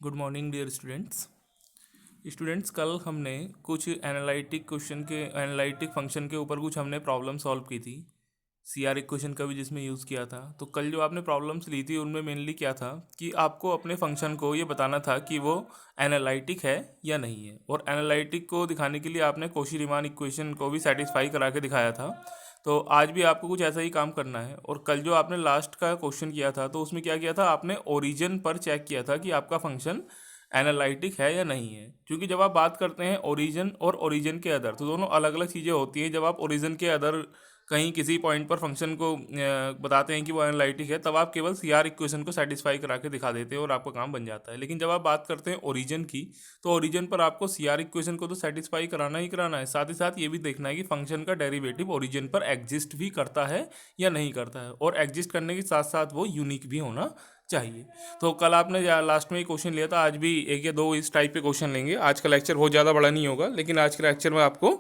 Good morning dear students कल हमने कुछ एनालिटिक फंक्शन के ऊपर कुछ हमने प्रॉब्लम सॉल्व की थी। सीआर इक्वेशन का भी जिसमें यूज़ किया था। तो कल जो आपने प्रॉब्लम्स ली थी उनमें मेनली क्या था कि आपको अपने फंक्शन को ये बताना था कि वो एनालिटिक है या नहीं है, और एनालिटिक को दिखाने के लिए आपने कौशी रीमान इक्वेशन को भी सेटिस्फाई करा के दिखाया था। तो आज भी आपको कुछ ऐसा ही काम करना है। और कल जो आपने लास्ट का क्वेश्चन किया था तो उसमें क्या किया था, आपने ओरिजिन पर चेक किया था कि आपका फंक्शन एनालिटिक है या नहीं है। क्योंकि जब आप बात करते हैं ओरिजिन और ओरिजिन के अदर, तो दोनों अलग अलग चीज़ें होती हैं। जब आप ओरिजिन के अदर कहीं किसी पॉइंट पर फंक्शन को बताते हैं कि वो एनालिटिक है, तब आप केवल सीआर इक्वेशन को सेटिस्फाई करा के दिखा देते हैं और आपका काम बन जाता है। लेकिन जब आप बात करते हैं ओरिजिन की, तो ओरिजिन पर आपको सीआर इक्वेशन को तो सेटिस्फाई कराना ही कराना है, साथ ही साथ ये भी देखना है कि फंक्शन का डेरिवेटिव ओरिजिन पर एग्जिस्ट भी करता है या नहीं करता है, और एग्जिस्ट करने के साथ साथ वो यूनिक भी होना चाहिए। तो कल आपने लास्ट में ही क्वेश्चन लिया था, आज भी एक या दो इस टाइप के क्वेश्चन लेंगे। आज का लेक्चर बहुत ज़्यादा बड़ा नहीं होगा, लेकिन आज के लेक्चर में आपको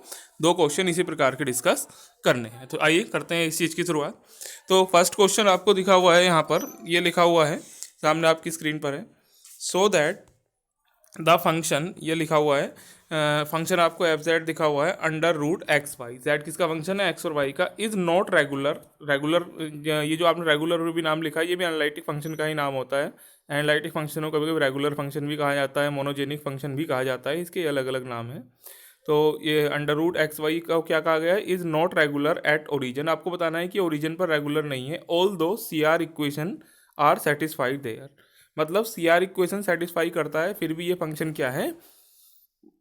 दो क्वेश्चन इसी प्रकार के डिस्कस करने हैं। तो आइए करते हैं इस चीज़ की शुरुआत। तो फर्स्ट क्वेश्चन आपको दिखा हुआ है यहाँ पर, ये लिखा हुआ है सामने आपकी स्क्रीन पर है। सो दैट द फंक्शन, ये लिखा हुआ है फंक्शन आपको एफ जेड दिखा हुआ है under root X Y. Z किसका फंक्शन है? एक्स और वाई का। Is not regular. रेगुलर, ये जो आपने रेगुलर भी नाम लिखा है, ये भी एनालिटिक फंक्शन का ही नाम होता है। एनालिटिक फंक्शन को कभी कभी रेगुलर फंक्शन भी कहा जाता है, मोनोजेनिक फंक्शन भी कहा जाता है, इसके अलग अलग नाम है। तो ये अंडर रूट एक्स वाई का क्या कहा गया है? Is not regular at origin. आपको बताना है कि ओरिजिन पर रेगुलर नहीं है। ऑल दो C R equation are satisfied there. मतलब सी आर इक्वेशन सेटिस्फाई करता है, फिर भी ये फंक्शन क्या है?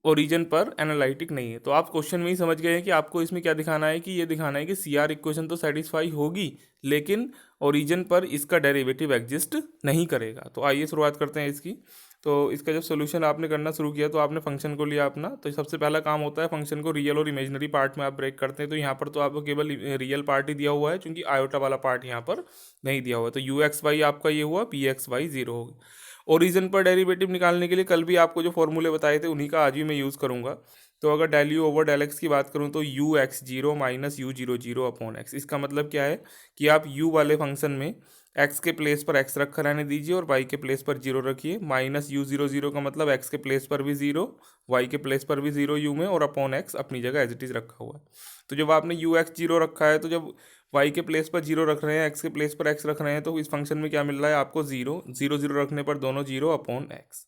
ओरिजिन पर एनालिटिक नहीं है। तो आप क्वेश्चन में ही समझ गए हैं कि आपको इसमें क्या दिखाना है, कि ये दिखाना है कि सी आर इक्वेशन तो सेटिस्फाई होगी, लेकिन ओरिजिन पर इसका डेरिवेटिव एग्जिस्ट नहीं करेगा। तो आइए शुरुआत करते हैं इसकी। तो इसका जब सोल्यूशन आपने करना शुरू किया तो आपने फंक्शन को लिया अपना। तो सबसे पहला काम होता है फंक्शन को रियल और इमेजनरी पार्ट में आप ब्रेक करते हैं। तो यहाँ पर तो आपको केवल रियल पार्ट ही दिया हुआ है, क्योंकि आयोटा वाला पार्ट यहाँ पर नहीं दिया हुआ है। तो यू एक्स वाई आपका ये हुआ, पी एक्स वाई जीरो होगा। ओरिजिन पर डेरिवेटिव निकालने के लिए कल भी आपको जो फॉर्मूले बताए थे उन्हीं का आज भी मैं यूज़ करूँगा। तो अगर del you over del X की बात करूँ तो U X zero minus U zero zero upon X. इसका मतलब क्या है कि आप यू वाले फंक्शन में एक्स के प्लेस पर एक्स रखा रहने दीजिए और वाई के प्लेस पर जीरो रखिए। माइनस यू जीरो जीरो का मतलब एक्स के प्लेस पर भी जीरो, वाई के प्लेस पर भी जीरो यू में, और अपॉन एक्स अपनी जगह एज इट इज़ रखा हुआ है। तो जब आपने यू एक्स जीरो रखा है, तो जब वाई के प्लेस पर जीरो रख रहे हैं, एक्स के प्लेस पर एक्स रख रहे हैं, तो इस फंक्शन में क्या मिल रहा है आपको? जीरो। जीरो जीरो रखने पर दोनों जीरो अपॉन एक्स।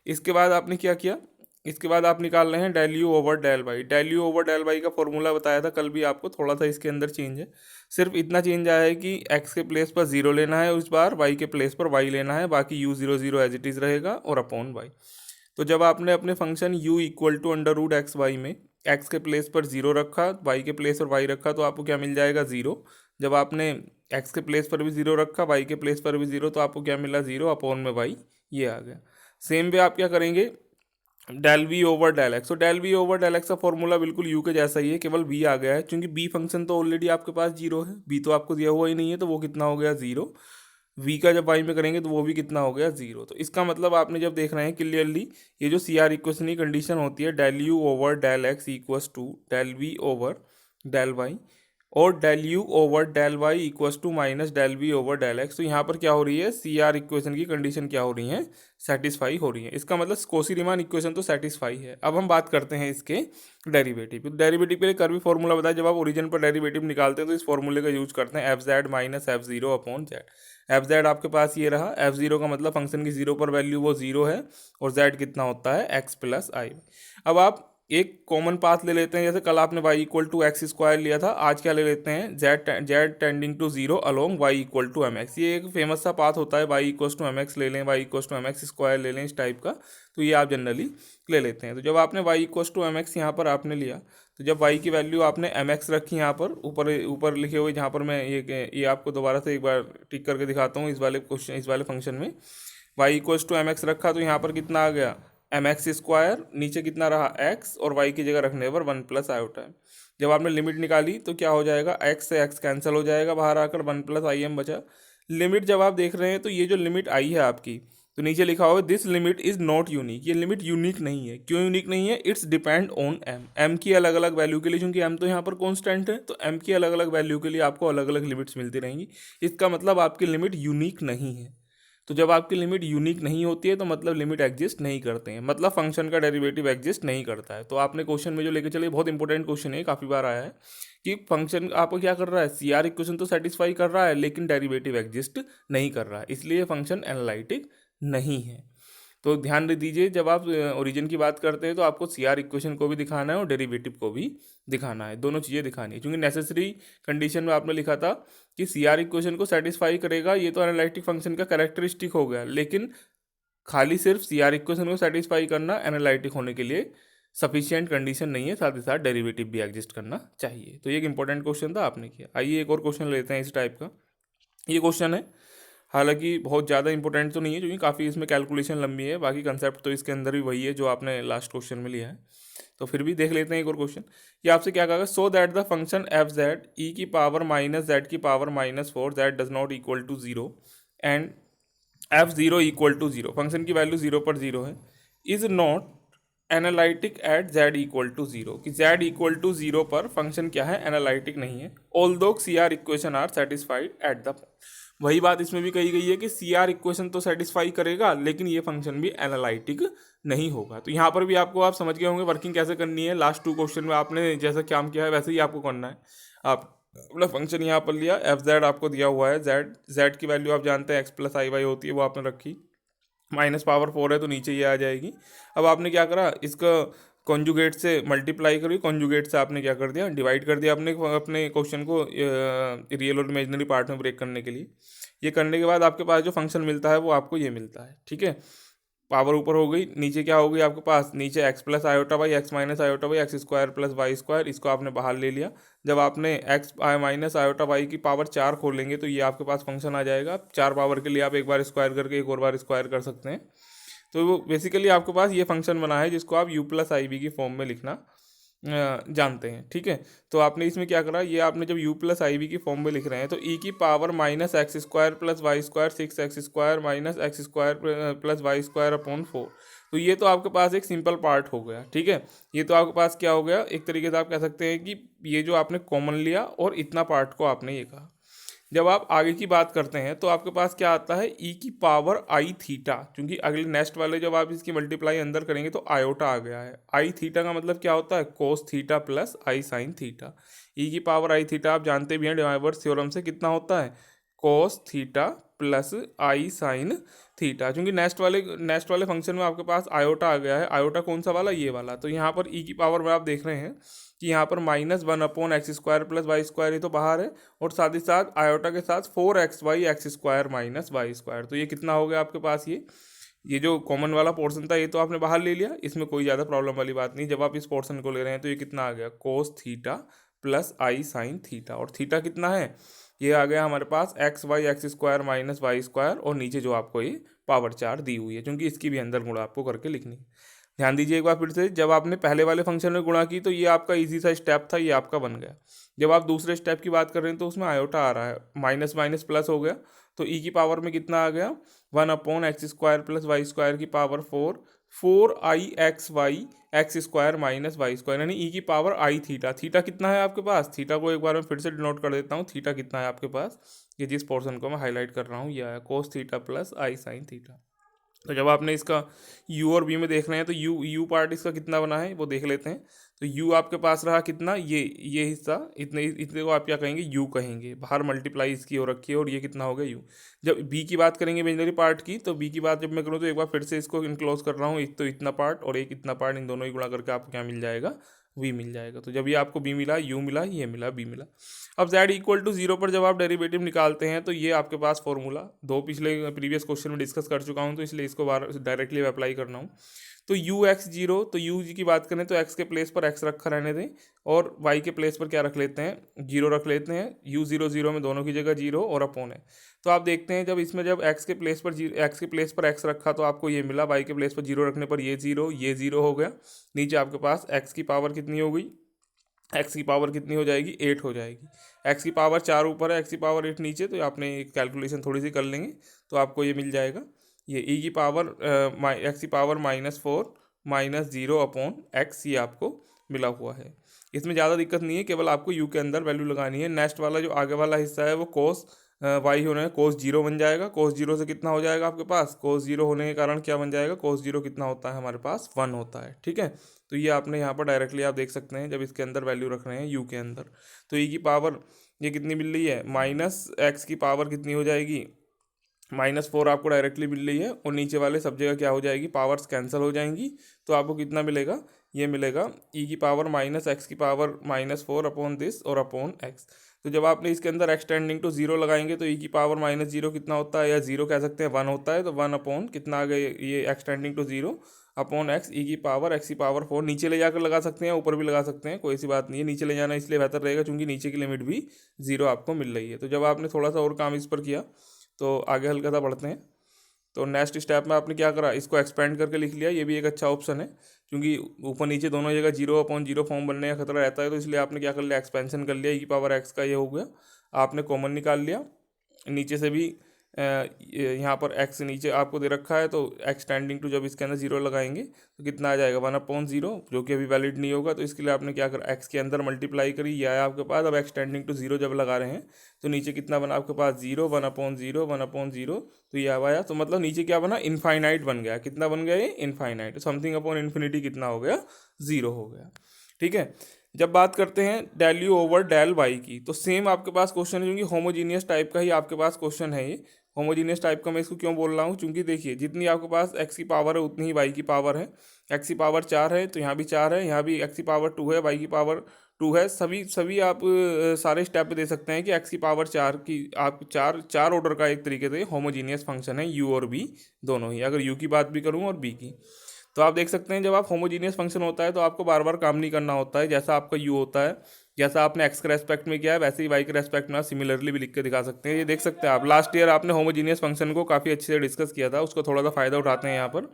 इसके बाद आपने क्या किया? इसके बाद आप निकाल रहे हैं del you over del Y. Del you over del Y का फॉर्मूला बताया था कल भी आपको, थोड़ा सा इसके अंदर चेंज है। सिर्फ इतना चेंज आया है कि एक्स के प्लेस पर जीरो लेना है उस बार, वाई के प्लेस पर वाई लेना है, बाकी U zero zero as it is रहेगा और अपॉन वाई। तो जब आपने अपने function u equal to under root X Y में एक्स के प्लेस पर जीरो रखा, वाई के प्लेस पर वाई रखा, तो आपको क्या मिल जाएगा? जीरो। जब आपने एक्स के प्लेस पर भी जीरो रखा, वाई के प्लेस पर भी जीरो, तो आपको क्या मिला? जीरो अपॉन में वाई, ये आ गया। सेम वे आप क्या करेंगे? Del we over del x. तो del we over del x का फॉर्मूला बिल्कुल यू के जैसा ही है, केवल बी आ गया है, क्योंकि बी फंक्शन तो ऑलरेडी आपके पास जीरो है, बी तो आपको दिया हुआ ही नहीं है, तो वो कितना हो गया? जीरो। वी का जब वाई में करेंगे तो वो भी कितना हो गया? जीरो। तो इसका मतलब आपने जब देखना है क्लियरली, ये जो सी आर इक्वेशन की कंडीशन होती है, del you over del x equals to del we over del y, और del you over del y equals to minus del we over del x. तो यहाँ पर क्या हो रही है? सी आर इक्वेशन की कंडीशन क्या हो रही है? सेटिस्फाई हो रही है। इसका मतलब कौशी रीमान इक्वेशन तो सेटिस्फाई है। अब हम बात करते हैं इसके डेरिवेटिव। डेरिवेटिव के लिए कर्वी फॉर्मूला बताया, जब आप ओरिजिन पर डेरिवेटिव निकालते हैं तो इस फॉर्मूले का यूज करते हैं, F Z minus F zero upon Z. F Z आपके पास ये रहा, एफ जीरो का मतलब फंक्शन की जीरो पर वैल्यू वो जीरो है, और जेड कितना होता है? एक्स प्लस आई। अब आप एक कॉमन पाथ ले लेते हैं, जैसे कल आपने y equal to X square लिया था, आज क्या ले लेते हैं? Z tending to zero along y equal to M X. ये एक फेमस सा पाथ होता है, y equal to M X ले लें, y equal to M X square ले लें, इस टाइप का। तो ये आप जनरली ले लेते हैं। तो जब आपने y equal to M X यहाँ पर आपने लिया, तो जब y की वैल्यू आपने एम एक्स रखी यहाँ पर, ऊपर ऊपर लिखे हुए, जहाँ पर मैं ये आपको दोबारा से एक बार टिक करके दिखाता हूँ, इस वाले क्वेश्चन, इस वाले फंक्शन में y equal to M X रखा, तो यहाँ पर कितना आ गया? एम एक्स स्क्वायर, नीचे कितना रहा? एक्स, और वाई की जगह रखने पर वन प्लस आयोटा है। जब आपने लिमिट निकाली तो क्या हो जाएगा? एक्स से एक्स कैंसिल हो जाएगा, बाहर आकर वन प्लस आई एम बचा। लिमिट जब आप देख रहे हैं तो ये जो लिमिट आई है आपकी, तो नीचे लिखा हुआ है this limit is not unique. ये लिमिट यूनिक नहीं है। क्यों यूनिक नहीं है? It's depend on M. M की अलग अलग वैल्यू के लिए, क्योंकि एम तो यहाँ पर कॉन्स्टेंट है, तो एम की अलग अलग वैल्यू के लिए आपको अलग अलग लिमिट्स मिलती रहेंगी। इसका मतलब आपकी लिमिट यूनिक नहीं है। तो जब आपकी लिमिट यूनिक नहीं होती है तो मतलब लिमिट एग्जिस्ट नहीं करते हैं, मतलब फंक्शन का डेरिवेटिव एग्जिस्ट नहीं करता है। तो आपने क्वेश्चन में जो लेके चले बहुत इंपॉर्टेंट क्वेश्चन है, काफ़ी बार आया है कि फंक्शन आपको क्या कर रहा है, सी आर इक्वेशन तो सेटिस्फाई कर रहा है लेकिन डेरिवेटिव एग्जिस्ट नहीं कर रहा है, इसलिए फंक्शन एनालिटिक नहीं है। तो ध्यान दीजिए, जब आप ओरिजिन की बात करते हैं तो आपको सी आर इक्वेशन को भी दिखाना है और डेरिवेटिव को भी दिखाना है, दोनों चीज़ें दिखानी है, क्योंकि नेसेसरी कंडीशन में आपने लिखा था कि सी आर इक्वेशन को सेटिस्फाई करेगा, ये तो एनालिटिक फंक्शन का कैरेक्टरिस्टिक हो गया, लेकिन खाली सिर्फ सी आर इक्वेशन को सेटिस्फाई करना एनालिटिक होने के लिए सफिशियंट कंडीशन नहीं है, साथ ही साथ डेरिवेटिव भी एग्जिस्ट करना चाहिए। तो ये एक इंपॉर्टेंट क्वेश्चन था आपने किया। आइए एक और क्वेश्चन लेते हैं इस टाइप का। ये क्वेश्चन है, हालांकि बहुत ज़्यादा इंपॉर्टेंट तो नहीं है क्योंकि काफ़ी इसमें कैलकुलेशन लंबी है, बाकी कंसेप्ट तो इसके अंदर भी वही है जो आपने लास्ट क्वेश्चन में लिया है, तो फिर भी देख लेते हैं एक और क्वेश्चन। ये आपसे क्या कहा, so that the function f z e की पावर माइनस जेड की power -4 that does not equal to zero and f zero equal to zero, function की वैल्यू जीरो पर जीरो है, is not analytic at z equal to zero, कि z equal to zero पर function क्या है, analytic नहीं है, although C R equation are satisfied at the point. वही बात इसमें भी कही गई है कि सी आर इक्वेशन तो सेटिस्फाई करेगा लेकिन ये फंक्शन भी एनालिटिक नहीं होगा। तो यहाँ पर भी आपको, आप समझ गए होंगे वर्किंग कैसे करनी है, लास्ट 2 क्वेश्चन में आपने जैसा काम किया है वैसे ही आपको करना है। आप अपना फंक्शन यहाँ पर लिया, एफ जेड आपको दिया हुआ है, जेड की वैल्यू आप जानते हैं एक्स प्लस आई वाई होती है, वो आपने रखी, -4 है तो नीचे ये आ जाएगी। अब आपने क्या करा, इसका कॉन्जुगेट से मल्टीप्लाई करी, कॉन्जुगेट से आपने क्या कर दिया, डिवाइड कर दिया अपने अपने क्वेश्चन को रियल और इमेजिनरी पार्ट में ब्रेक करने के लिए। ये करने के बाद आपके पास जो फंक्शन मिलता है वो आपको ये मिलता है, ठीक है। पावर ऊपर हो गई, नीचे क्या हो गई आपके पास, नीचे X plus iota by X minus iota by X square plus Y square, इसको आपने बाहर ले लिया। जब आपने एक्स माइनस आयोटा वाई की पावर 4 खोलेंगे तो ये आपके पास फंक्शन आ जाएगा। 4 पावर के लिए आप एक बार स्क्वायर करके एक और बार स्क्वायर कर सकते हैं। तो वो बेसिकली आपके पास ये फंक्शन बना है जिसको आप यू प्लस आई बी की फॉर्म में लिखना जानते हैं, ठीक है। तो आपने इसमें क्या करा, ये आपने जब u प्लस आई बी की फॉर्म में लिख रहे हैं तो e की power minus X square plus Y square 6x square minus X square plus Y square upon 4, तो ये तो आपके पास एक सिंपल पार्ट हो गया, ठीक है। ये तो आपके पास क्या हो गया, एक तरीके से आप कह सकते हैं कि ये जो आपने कॉमन लिया और इतना पार्ट को आपने ये कहा। जब आप आगे की बात करते हैं तो आपके पास क्या आता है, ई की पावर आई थीटा, क्योंकि अगले नेक्स्ट वाले जब आप इसकी मल्टीप्लाई अंदर करेंगे तो आयोटा आ गया है। आई थीटा का मतलब क्या होता है, कोस theta plus i sine theta. ई की पावर आई थीटा आप जानते भी हैं डिवाइवर्स थ्योरम से, कितना होता है, कोस theta plus i sine theta, क्योंकि नेक्स्ट वाले फंक्शन में आपके पास आयोटा आ गया है। आयोटा कौन सा वाला, ये वाला। तो यहाँ पर ई की पावर में आप देख रहे हैं कि यहाँ पर -1 upon x square plus Y square, ये तो बाहर है, और साथ ही साथ आयोटा के साथ 4x Y x square minus Y square, तो ये कितना हो गया आपके पास, ये जो कॉमन वाला पोर्शन था ये तो आपने बाहर ले लिया, इसमें कोई ज़्यादा प्रॉब्लम वाली बात नहीं। जब आप इस पोर्शन को ले रहे हैं तो ये कितना आ गया, cos theta plus i sine theta, और थीटा कितना है, ये आ गया हमारे पास x y x square minus Y square, और नीचे जो आपको ये पावर 4 दी हुई है, क्योंकि इसकी भी अंदर गुणा आपको करके लिखनी है। ध्यान दीजिए एक बार फिर से, जब आपने पहले वाले फंक्शन में गुणा की तो ये आपका इजी सा स्टेप था, ये आपका बन गया। जब आप दूसरे स्टेप की बात कर रहे हैं तो उसमें आयोटा आ रहा है, माइनस माइनस प्लस हो गया, तो ई की पावर में कितना आ गया, 1 upon x square plus Y square की power 4 i x y x square minus Y square, यानी ई की पावर आई थीटा। थीटा कितना है आपके पास, थीटा को एक बार मैं फिर से डिनोट कर देता हूँ, थीटा कितना है आपके पास, ये जिस पोर्शन को मैं हाईलाइट कर रहा हूँ यह है कोस theta plus i sine theta. तो जब आपने इसका u और v में देख रहे हैं तो u पार्ट इसका कितना बना है वो देख लेते हैं। तो u आपके पास रहा कितना, ये हिस्सा, इतने को आप क्या कहेंगे, u कहेंगे, बाहर मल्टीप्लाई इसकी हो रखी है, और ये कितना हो गया u। जब b की बात करेंगे इमेजिनरी पार्ट की, तो b की बात जब मैं करूँ तो एक बार फिर से इसको इनक्लोज कर रहा हूँ, एक तो इतना पार्ट और एक इतना पार्ट, इन दोनों ही गुणा करके आपको क्या मिल जाएगा, v मिल जाएगा। तो जब ये आपको b मिला, u मिला, ये मिला, b मिला। अब z इक्वल टू 0 पर जब आप डेरिवेटिव निकालते हैं तो ये आपके पास फॉर्मूला दो पिछले प्रीवियस क्वेश्चन में डिस्कस कर चुका हूँ, तो इसलिए इसको बार डायरेक्टली अप्लाई करना हूँ। तो यू एक्स जीरो, तो यू जी की बात करें तो एक्स के प्लेस पर एक्स रखा रहने दें, और वाई के प्लेस पर क्या रख लेते हैं, जीरो रख लेते हैं। यू जीरो जीरो में दोनों की जगह जीरो और अपॉन है। तो आप देखते हैं जब एक्स के प्लेस पर एक्स रखा तो आपको ये मिला, वाई के प्लेस पर जीरो रखने पर ये जीरो हो गया। नीचे आपके पास एक्स की पावर कितनी हो गई, एक्स की पावर कितनी हो जाएगी, 8 हो जाएगी। एक्स की पावर 4 ऊपर है, एक्स की पावर 8 नीचे, तो आपने कैलकुलेशन थोड़ी सी कर लेंगे तो आपको ये मिल जाएगा, ये ई की पावर एक्स की पावर -4 -0 अपॉन एक्स, ये आपको मिला हुआ है। इसमें ज़्यादा दिक्कत नहीं है, केवल आपको यू के अंदर वैल्यू लगानी है। नेक्स्ट वाला जो आगे वाला हिस्सा है वो कोस वाई होने कोस जीरो बन जाएगा। कोस जीरो से कितना हो जाएगा आपके पास, कोस जीरो होने के कारण क्या बन जाएगा, कोस जीरो कितना होता है हमारे पास 1 होता है। ठीक है, तो ये आपने यहाँ पर डायरेक्टली आप देख सकते हैं जब इसके अंदर वैल्यू रख रहे हैं यू के अंदर। तो ई की पावर ये कितनी मिल रही है, माइनस एक्स की पावर कितनी हो जाएगी, -4 आपको डायरेक्टली मिल रही है, और नीचे वाले सब जगह क्या हो जाएगी, पावर्स कैंसिल हो जाएंगी। तो आपको कितना मिलेगा, ये मिलेगा ई की पावर माइनस एक्स की पावर -4 अपॉन दिस और अपॉन एक्स। तो जब आपने इसके अंदर एक्सटेंडिंग टू जीरो लगाएंगे तो ई की पावर -0 कितना होता है, या जीरो कह सकते हैं 1 होता है। तो 1 अपॉन कितना आ गया, ये extending to zero upon x, e की पावर एक्स की पावर 4। नीचे ले जाकर लगा सकते हैं, ऊपर भी लगा सकते हैं, कोई सी बात नहीं है। नीचे ले जाना इसलिए बेहतर रहेगा क्योंकि नीचे की लिमिट भी 0 आपको मिल रही है। तो जब आपने थोड़ा सा और काम इस पर किया तो आगे हल्का सा बढ़ते हैं। तो नेक्स्ट स्टेप में आपने क्या करा, इसको एक्सपेंड करके लिख लिया, ये भी एक अच्छा ऑप्शन है क्योंकि ऊपर नीचे दोनों जगह 0/0 फॉर्म बनने का खतरा रहता है। तो इसलिए आपने क्या कर लिया, एक्सपेंशन कर लिया, ई की पावर एक्स का ये हो गया, आपने कॉमन निकाल लिया। नीचे से भी यहाँ पर एक्स नीचे आपको दे रखा है, तो एक्सटेंडिंग टू जब इसके अंदर जीरो लगाएंगे तो कितना आ जाएगा 1/0, जो कि अभी वैलिड नहीं होगा। तो इसके लिए आपने क्या करा, एक्स के अंदर मल्टीप्लाई करी, यह आया आपके पास। अब एक्सटेंडिंग टू जीरो जब लगा रहे हैं तो नीचे कितना बना आपके पास 0, 1/0, 1/0, तो ये आया। तो मतलब नीचे क्या बना, इनफाइनाइट बन गया। कितना बन गया ये, इनफाइनाइट। समथिंग अपॉन इन्फिनिटी कितना हो गया, 0 हो गया। ठीक है, जब बात करते हैं del you over del Y की, तो सेम आपके पास क्वेश्चन है, क्योंकि होमोजीनियस टाइप का ही आपके पास क्वेश्चन है ये। होमोजीनियस टाइप का मैं इसको क्यों बोल रहा हूँ, क्योंकि देखिए जितनी आपके पास एक्स की पावर है उतनी ही वाई की पावर है। एक्स की पावर 4 है तो यहाँ भी 4 है, यहाँ भी एक्स की पावर 2 है, वाई की पावर 2 है। सभी सभी आप सारे स्टेप पे दे सकते हैं कि एक्स की पावर 4 की आप चार ऑर्डर का एक तरीके से होमोजीनियस फंक्शन है, यू और बी दोनों ही। अगर यू की बात भी करूँ और बी की, तो आप देख सकते हैं जब आप होमोजीनियस फंक्शन होता है तो आपको बार बार काम नहीं करना होता है। जैसा आपका यू होता है, जैसा आपने एक्स के रेस्पेक्ट में किया है, वैसे ही वाई के रेस्पेक्ट में आप सिमिलरली भी लिख के दिखा सकते हैं। ये देख सकते हैं आप, लास्ट ईयर आपने होमोजीनियस फंक्शन को काफ़ी अच्छे से डिस्कस किया था, उसको थोड़ा सा फायदा उठाते हैं यहाँ पर।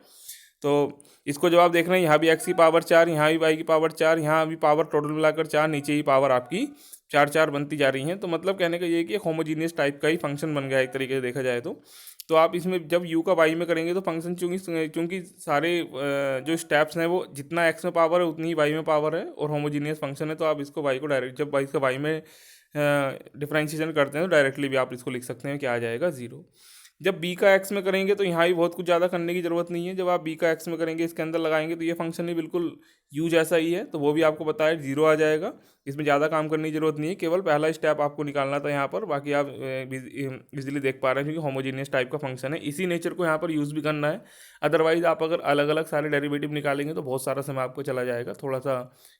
तो इसको जब आप देख रहे हैं, यहाँ भी एक्स की पावर 4, यहाँ भी वाई की पावर 4, यहाँ भी पावर टोटल मिलाकर 4, नीचे ही पावर आपकी 4 बनती जा रही हैं। तो मतलब कहने का ये है कि होमोजीनियस टाइप का ही फंक्शन बन गया एक तरीके से देखा जाए तो आप इसमें जब यू का वाई में करेंगे तो फंक्शन चूंकि सारे जो स्टेप्स हैं वो जितना एक्स में पावर है उतनी ही वाई में पावर है, और होमोजीनियस फंक्शन है, तो आप इसको वाई को डायरेक्ट जब वाई का वाई में डिफरेंशिएशन करते हैं तो डायरेक्टली भी आप इसको लिख सकते हैं, क्या आ जाएगा 0। जब बी का एक्स में करेंगे तो यहाँ भी बहुत कुछ ज़्यादा करने की ज़रूरत नहीं है। जब आप बी का एक्स में करेंगे, इसके अंदर लगाएंगे, तो ये फंक्शन ही बिल्कुल यू जैसा ही है, तो वो भी आपको पता है 0 आ जाएगा। इसमें ज़्यादा काम करने की ज़रूरत नहीं है, केवल पहला स्टेप आपको निकालना था यहाँ पर। बाकी आप इजीली देख पा रहे हैं क्योंकि होमोजीनियस टाइप का फंक्शन है, इसी नेचर को यहाँ पर यूज़ भी करना है। अदरवाइज आप अगर अलग अलग सारे डेरिवेटिव निकालेंगे तो बहुत सारा समय आपको चला जाएगा। थोड़ा सा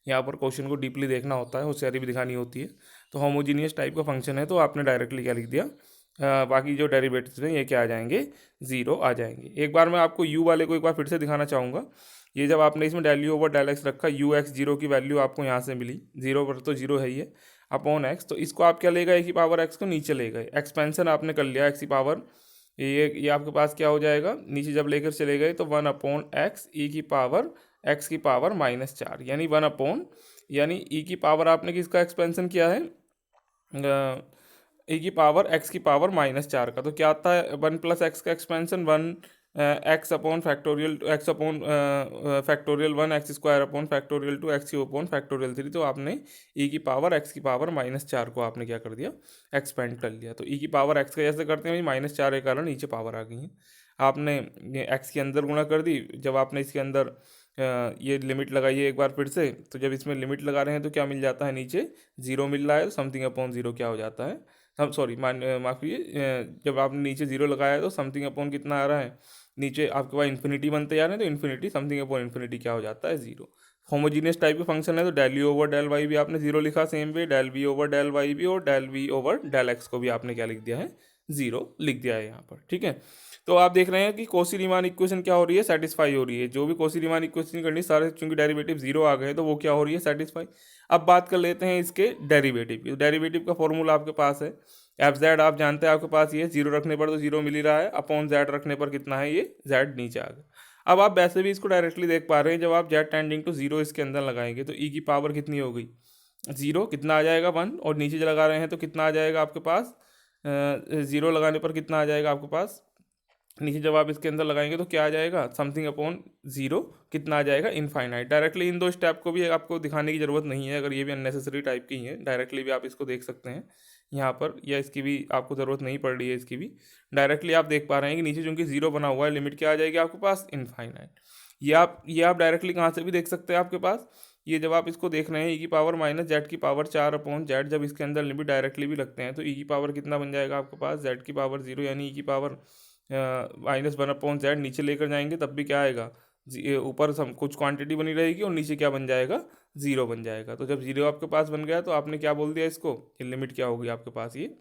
यहाँ पर क्वेश्चन को डीपली देखना होता है, होशियारी भी दिखानी होती है। तो होमोजीनियस टाइप का फंक्शन है तो आपने डायरेक्टली क्या लिख दिया, बाकी जो डेरिवेटिव्स हैं ये क्या आ जाएंगे, 0 आ जाएंगे। एक बार मैं आपको u वाले को एक बार फिर से दिखाना चाहूँगा। ये जब आपने इसमें del you over del X रखा, यू एक्स 0 की वैल्यू आपको यहाँ से मिली, 0 पर तो 0 है ये, अपॉन एक्स। तो इसको आप क्या ले गए, की पावर एक्स को नीचे ले गए, एक्सपेंशन आपने कर लिया एक्स की पावर। ये आपके पास क्या हो जाएगा, नीचे जब लेकर चले गए तो 1/x ई की पावर एक्स की पावर -4, यानी 1 यानी ई की पावर आपने किसका एक्सपेंशन किया है, ए की पावर एक्स की पावर -4 का। तो क्या आता है, 1 + x का expansion 1 x upon factorial x upon factorial 1 x square upon factorial 2 x Q upon factorial 3। तो आपने ई की पावर एक्स की पावर -4 को आपने क्या कर दिया, एक्सपेंड कर लिया। तो ई की पावर एक्स का जैसे करते हैं -4 के कारण नीचे पावर आ गई है, आपने एक्स के अंदर गुणा कर दी। जब आपने इसके अंदर ये लिमिट लगाइए एक बार फिर से, तो जब इसमें लिमिट लगा रहे हैं तो क्या मिल जाता है, नीचे 0 मिल रहा है, तो समथिंग अपॉन 0 क्या हो जाता है, हम सॉरी माफ़ कीजिए, जब आपने नीचे 0 लगाया है तो समथिंग अपॉन कितना आ रहा है, नीचे आपके पास इन्फिनिटी बनते जा रहे हैं, तो इन्फिनिटी समथिंग अपॉन इन्फिनिटी क्या हो जाता है, 0। होमोजीनियस टाइप के फंक्शन है तो del you over del Y भी आपने 0 लिखा, same way del we over del Y भी, और del we over del X को भी आपने क्या लिख दिया है, 0 लिख दिया है यहाँ पर। ठीक है, तो आप देख रहे हैं कि कॉची रीमान इक्वेशन क्या हो रही है, सेटिस्फाई हो रही है। जो भी कॉची रीमान इक्वेशन करनी, सारे चूंकि डेरिवेटिव 0 आ गए तो वो क्या हो रही है, सेटिस्फाई। अब बात कर लेते हैं इसके डेरिवेटिव की। डेरिवेटिव का फॉर्मूला आपके पास है, एफ जेड आप जानते हैं आपके पास, ये 0 रखने पर तो 0 मिल ही रहा है, अपॉन जेड रखने पर कितना है, ये जेड नीचे आ गया। अब आप वैसे भी इसको डायरेक्टली देख पा रहे हैं, जब आप जेड टेंडिंग टू 0 इसके अंदर लगाएंगे तो ई की पावर कितनी हो गई, 0, कितना आ जाएगा 1, और नीचे जो लगा रहे हैं तो कितना आ जाएगा आपके पास, 0 लगाने पर कितना आ जाएगा आपके पास, नीचे जब आप इसके अंदर लगाएंगे तो क्या आ जाएगा, समथिंग अपॉन 0 कितना आ जाएगा, इनफाइनाइट। डायरेक्टली इन दो स्टेप को भी आपको दिखाने की ज़रूरत नहीं है, अगर ये भी अननेसेसरी टाइप की हैं, डायरेक्टली भी आप इसको देख सकते हैं। यहाँ पर, या इसकी भी आपको ज़रूरत नहीं पड़ रही है इसकी भी। डायरेक्टली आप देख पा रहे हैं कि नीचे चूंकि जीरो बना हुआ है, लिमिट क्या आ जाएगी आपके पास, इनफाइनाइट। ये आप डायरेक्टली कहाँ से भी देख सकते हैं आपके पास, ये जब आप इसको देख रहे हैं e⁻⁻z⁴ जब इसके अंदर लिमिट डायरेक्टली भी लगते हैं तो e की पावर कितना बन जाएगा आपके पास, z की पावर 0, यानी e की पावर -1/z नीचे लेकर जाएंगे तब भी क्या आएगा, ऊपर सब कुछ क्वांटिटी बनी रहेगी और नीचे क्या बन जाएगा, जीरो बन जाएगा। तो जब जीरो आपके पास बन गया तो आपने क्या बोल दिया इसको, ये लिमिट क्या होगी आपके पास, ये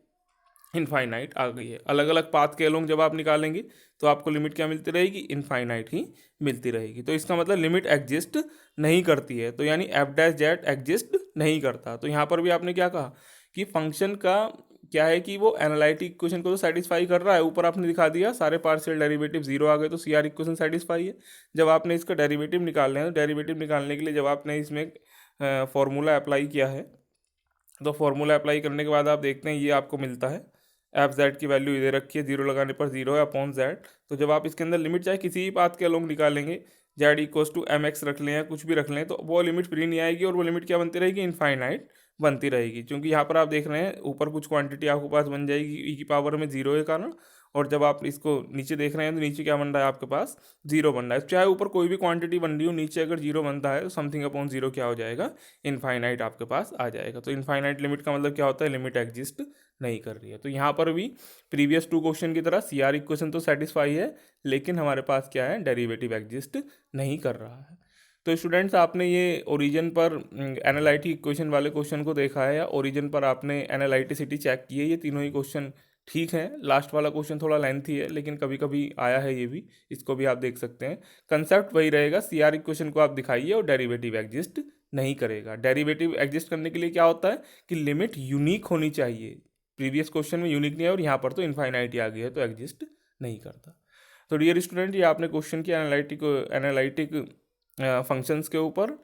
इनफाइनाइट आ गई है। अलग अलग पाथ के लोग जब आप निकालेंगे तो आपको लिमिट क्या मिलती रहेगी, इनफाइनाइट ही मिलती रहेगी। तो इसका मतलब लिमिट एग्जिस्ट नहीं करती है, तो यानी f'(z) एग्जिस्ट नहीं करता। तो यहाँ पर भी आपने क्या कहा कि फंक्शन का क्या है कि वो एनालिटिक इक्वेशन को तो सेटिस्फाई कर रहा है, ऊपर आपने दिखा दिया सारे पार्शियल डेरिवेटिव जीरो आ गए तो CR इक्वेशन सेटिस्फाई है। जब आपने इसका डेरिवेटिव निकालना है तो डेरिवेटिव निकालने के लिए जब आपने इसमें फॉर्मूला अप्लाई किया है तो फॉर्मूला अप्लाई करने के बाद आप देखते हैं ये आपको मिलता है, f(z) की वैल्यू इधर रखी है, जीरो लगाने पर जीरो है अपॉन z। तो जब आप इसके अंदर लिमिट चाहे किसी भी पाथ के अलोंग निकालेंगे, z=mx रख लें या कुछ भी रख लें, तो वो लिमिट फ्री नहीं आएगी और वो लिमिट क्या बनती रहेगी, इनफाइनाइट बनती रहेगी। क्योंकि यहाँ पर आप देख रहे हैं ऊपर कुछ क्वांटिटी आपके पास बन जाएगी e की पावर में जीरो के कारण, और जब आप इसको नीचे देख रहे हैं तो नीचे क्या बन रहा है आपके पास, जीरो बन रहा है। चाहे ऊपर कोई भी क्वांटिटी बन रही हो, नीचे अगर जीरो बनता है तो समथिंग अपॉन जीरो क्या हो जाएगा, इनफाइनाइट आपके पास आ जाएगा। तो इनफाइनाइट लिमिट का मतलब क्या होता है, लिमिट एग्जिस्ट नहीं कर रही है। तो यहाँ पर भी प्रीवियस 2 क्वेश्चन की तरह CR इक्वेशन तो सेटिस्फाई है, लेकिन हमारे पास क्या है, डेरिवेटिव एग्जिस्ट नहीं कर रहा है। तो स्टूडेंट्स आपने ये ओरिजिन पर एनालिटिक इक्वेशन वाले क्वेश्चन को देखा है, या ओरिजिन पर आपने एनालिटिसिटी चेक की है, ये तीनों ही क्वेश्चन ठीक है। लास्ट वाला क्वेश्चन थोड़ा लेंथी है लेकिन कभी कभी आया है ये भी, इसको भी आप देख सकते हैं। कंसेप्ट वही रहेगा, CR इक्वेशन को आप दिखाइए और डेरिवेटिव एग्जिस्ट नहीं करेगा। डेरिवेटिव एग्जिस्ट करने के लिए क्या होता है कि लिमिट यूनिक होनी चाहिए, प्रीवियस क्वेश्चन में यूनिक नहीं है और यहाँ पर तो इनफाइनाइटी आ गई है तो एग्जिस्ट नहीं करता। तो डियर स्टूडेंट, ये आपने क्वेश्चन की एनालिटिक फंक्शंस के ऊपर।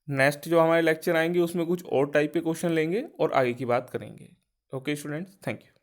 नेक्स्ट जो हमारे लेक्चर आएंगे उसमें कुछ और टाइप के क्वेश्चन लेंगे और आगे की बात करेंगे। Okay students, thank you.